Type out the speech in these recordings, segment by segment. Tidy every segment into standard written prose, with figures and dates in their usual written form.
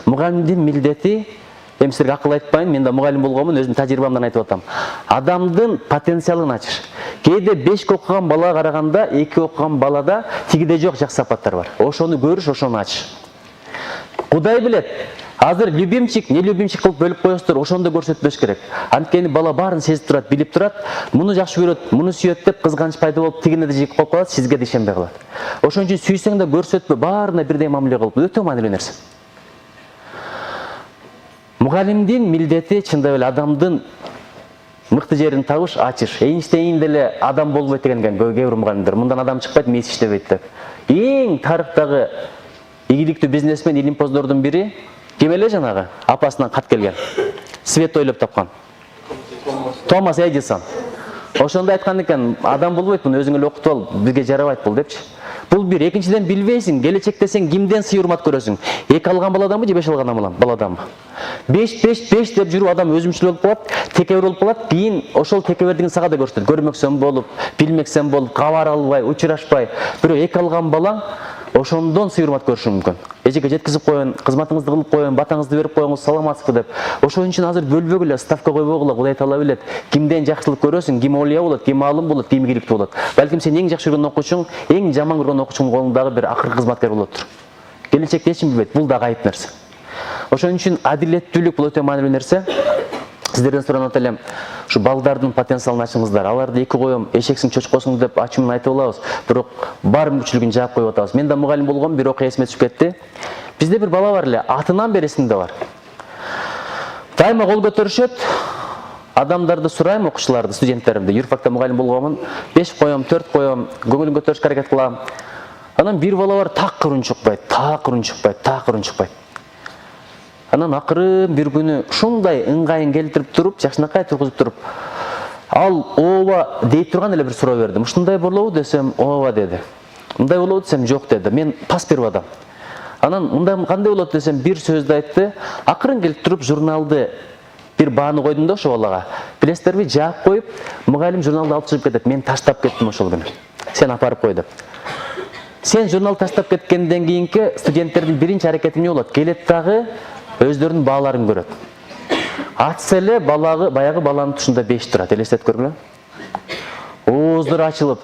Мұғалімдин милдети, эми силерге акыл айтпайын, мен да мұғалім болгонмун, өзүм тажрыйбамдан айтып атам. Адамдын потенциалын ачыш. Кээде 5 окуган балага караганда 2 окуган балада тигиде жок жакшы сапаттар бар. Ошону көрүш, ошону ачыш. Кудай билет. Азыр любимчик, не любимчик кылып бөлүп коесуздор, ошондо көрсөтпөш керек. Анткени бала баарын сезип турат, билип турат, муну жакшы көрөт, муну сүйөт деп кызганыч пайда болуп, тигине да жек коюп калат, сизге да ишенбей калат. Ошон үчүн сүйсөң да көрсөтпө, баарына бирдей мамиле кылып, өтө маанилүү нерсе. Мугалимдин милдети чындап эле адамдын мыкты жерин табыш, ачыш. Эйнштейн деле адам болбойт деген кээ бир мугалимдер. Мындан адам чыкпайт, мээси иштебейт деп. Эң тарыхтагы ийгиликтүү бизнесмен, илимпоздордун бири ким эле жанагы? Апасынан кат келген. Свет ойлоп тапкан. Томас Эдисон. Ошондо айткан экен, адам болбойт, муну өзүң эле окутуп ал, бизге жарабайт бул депчи. Бул бир, экинчиден билбейсиң, келечекте сен кимден сый урмат көрөсүң? 2 алган баладанбы же 5 алган баладанбы? 5 деп жүрүп адам өзүмчүл болуп калат, текебер болуп калат, кийин ошол текебердигин сага да көрсөтөт. Көрмөксөн болуп, билмексен болуп, кабар албай, учурашпай, бирөө 2 алган балаң ошондон сый урмат көрүшүң мүмкүн. Эжеге жеткизип коюн, кызматыңызды кылып коюн, батаңызды берип коюңуз, саламатсызбы деп. Ошон үчүн азыр бөлбөгүлө, ставка койбогула, Кудай таала билет. Кимден жакшылык көрөсүң, ким олия болот, ким алым болот, ким ийгиликтүү болот. Балким сен эң жакшы көргөн окуучуң, эң жаман көргөн окуучуңдун колундагы бир акыркы кызматкер болоттур. Келечекте эч ким билбейт, бул да кайып нерсе. Ошон үчүн адилеттүүлүк бул өтө маанилүү нерсе. Сиздерден суранат элем, ушу балдардын потенциалын ачыңыздар. Аларды 2 коем, эшексиң, чочкосуң деп ачуу менен айтып алабыз, бирок бар мүмкүнчүлүгүн жаап коюп атабыз. Мен да мугалим болгом, бир окуя эсиме түшүп кетти. Бизде бир бала бар эле, атынан бери эсимде бар. Дайыма кол көтөрүшөт, адамдарды сурайм, окуучуларды, студенттеримди. Юрфакта мугалим болгомун, 5 коем, 4 коем, көңүлүн көтөрүшкө аракет кылам. Анан бир бала бар, такыр унчукпайт. Анан акырын бир күнү ушундай ыңгайын келтирип туруп, жакшынакай тургузуп туруп, ал ооба дей турган эле бир суроо бердим. Ушундай болобу десем, ооба деди. Мындай болобу десем, жок деди. Мен пас берип атам. Анан мындай кандай болот десем, бир сөздү айтты. Акырын келип туруп журналды бир бааны койдум да ошо балага. Билесиздерби, жаап коюп, мугалим журналды алып чыгып кетет. Мен таштап кеттим ошол күнү. Сен апарып кой деп. Сен журнал таштап кеткенден кийинки студенттердин биринчи аракети эмне болот? Келет дагы өздөрүнүн бааларын көрөт. Атса эле баягы баланын тушунда 5 турат, элестетип көргүлө. Ооздору ачылып,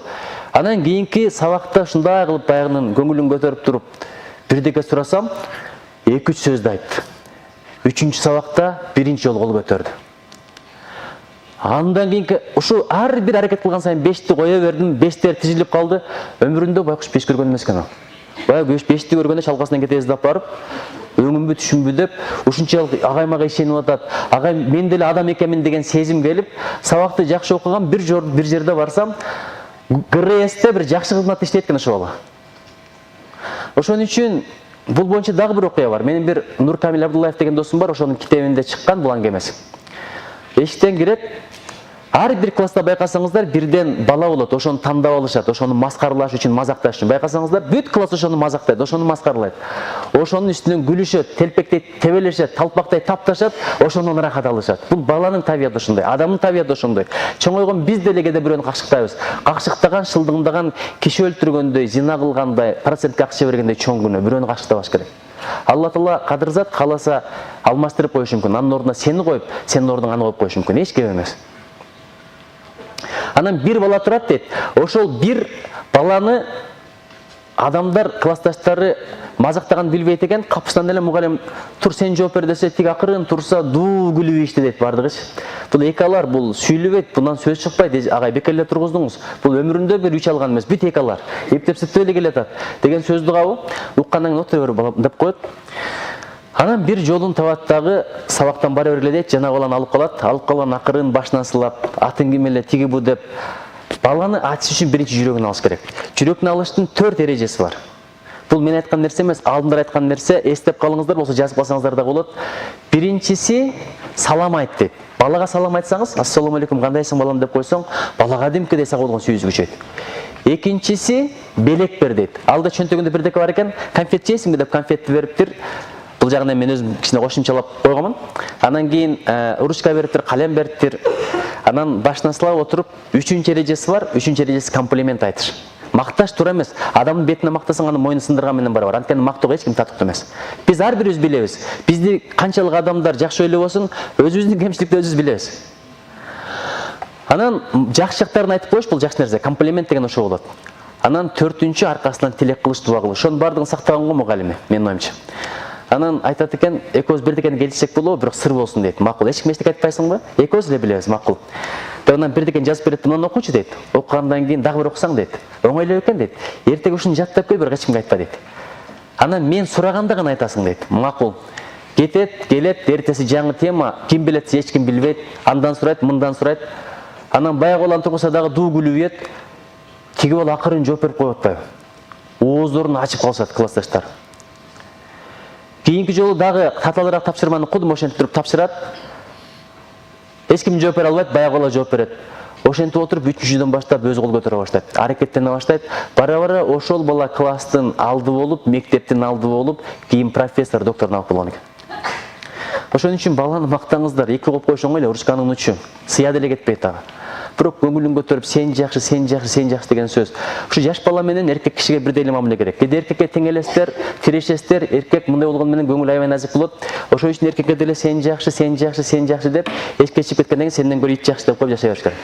анан кийинки сабакта ушундай кылып баягынын көңүлүн көтөрүп туруп, бирдеке сурасам, 2-3 сөздү айтты. 3-чү сабакта биринчи жолу кол көтөрдү. Андан кийинки ушу ар бир аракет кылган сайын 5ти кое бердим, 5тер тизилип калды. Өмүрүндө байкуш 5 көргөн эмес экен ал. Баягы 5ти көргөндө шалкасынан кетебиз деп барып, өңүмбү түшүмбү деп ушунчалык агаймага ишенип атат. Агай мен деле адам экенмин деген сезим келип, сабакты жакшы окуган, бир жерде барсам, ГРСте бир жакшы кызматта иштейт экен ошо бала. Ошон үчүн бул боюнча дагы бир окуя бар. Менин бир Нуркамил Абдуллаев деген досум бар, ошонун китебинде чыккан бул аңгемеси. Эшиктен кирет, ар бир класста байкасаңыздар бирден бала болот, ошону тандап алышат, ошону маскаралаш үчүн, мазакташ үчүн. Байкасаңыздар бүт класс ошону мазактайт, ошону маскаралайт. Ошонун үстүнөн күлүшөт, телпектейт, тебелешет, талпактай тапташат, ошондон рахат алышат. Бул баланын табияты ошондой, адамдын табияты ошондой. Чоңойгон биз деле кээде бирөөнү какшыктайбыз. Какшыктаган, шылдыңдаган, киши өлтүргөндөй, зина кылгандай, процентке акча бергендей чоң күнөө бирөөнү какшыктабаш керек. Алла Таала кадырзат, кааласа алмаштырып коюшу мүмкүн. Анын ордуна сени коюп, сенин ордуңа аны коюп коюшу мүмкүн. Эч кеп эмес. Анан бир бала турат дейт. Ошол бир баланы адамдар, классташтары мазактаган билбейт экен. Капысынан эле мугалим тур сен жооп бер десе, тиги акырын турса, дуу күлүп ишти дейт бардыгычы. Бул эки алар, бул сүйлөбөйт, бундан сөз чыкпайт. Агай бекер эле тургуздуңуз. Бул өмүрүндө бир 3 алган эмес, бүт эки алар. Эптеп эле келатат деген сөздү кабыл уккандан кийин отура бер деп коет. Анан бир жолун табат дагы сабактан бара бергиле дейт, жана баланы алып калган акырын башынан сылап, атын ким эле тиги бу деп баланы ачыш үчүн биринчи жүрөгүн алыш керек. Жүрөкүн алыштын 4 эрежеси бар. Бул мен айткан нерсе эмес, алдындар айткан нерсе, эстеп калыңыздар, болсо жазып алсаңыздар да болот. Биринчиси салам айт дейт. Балага салам айтсаңыз, ассаламу алейкум, кандайсың балам деп койсоң, балага димкедей сага болгон сүйүүсү күчөйт. Экинчиси белек бер дейт. Алда чөнтөгүндө бирдеке бар экен, конфет жейсиңби деп конфетти бериптир. Бул жагынан мен өзүм кичине кошумчалап койгонмун. Анан кийин ручка бериптир, калем бериптир. Анан башына сылап отуруп, 3-чү эрежеси бар. 3-чү эрежеси комплимент айтыш. Макташ туура эмес. Адамдын бетине мактасаң аны мойнун сындырган менен барабар. Анткени мактоого эч ким татыктуу эмес. Биз ар бирибиз билебиз. Бизди канчалык адамдар жакшы ойлобосун, өзүбүздүн кемчиликти өзүбүз билебиз. Анан жакшы жактарын айтып коюш бул жакшы нерсе. Комплимент деген ошо болот. Анан төртүнчү аркасынан тилек кылыш, дуа кылыш. Ошонун баардыгын сактаган го мугалими, менин оюмча. Анан айтат экен, экөөбүз бирдекени келишсек болобу, бирок сыр болсун дейт. Макул. Эч ким эчтеке айтпайсыңбы? Экөөбүз эле билебиз, макул. Анан бирдекени жазып берет, мынаны окучу дейт. Окугандан кийин дагы бир окусаң дейт. Оңой эле экен дейт. Эртеге ушуну жаттап кой, бирок эч кимге айтпа дейт. Анан мен сураганда гана айтасың дейт. Макул. Кетет, келет, эртеси жаңы тема, ким билет, эч ким билбейт. Андан сурайт, мындан сурайт. Анан баягы баланы тургузса дагы дуу күлүп ет. Тиги бала акырын жооп берип коюп атпайбы? Ооздорун ачып калышат классташтар. Кийинки жолу дагы татаалыраак тапшырманы кудум ошентип туруп тапшырат. Эч ким жооп бере албайт, баягы бала жооп берет. Ошентип отуруп 3-жүдөн баштап өзү кол көтөрө баштайт. Аракеттене баштайт. Бара-бара ошол бала класстын алды болуп, мектептин алды болуп, кийин профессор, докторун алып болгон экен. Ошон үчүн баланы мактаңыздар, эки коп коюш оңой эле, урушканын учу. Сыя деле кетпейт дагы. Бирок көңүлүн көтөрүп, сен жакшы, сен жакшы, сен жакшы деген сөз. Ушу жаш бала менен эркек кишиге бирдей эле мамиле керек. Кээде эркекке тең элестер, тирешесиздер, эркек мындай болгону менен көңүл аябай назик болот. Ошон үчүн эркекке деле сен жакшы, сен жакшы, сен жакшы деп эч кечип кеткенден кийин сенден көрө ит жакшы деп коюп жашай бериш керек.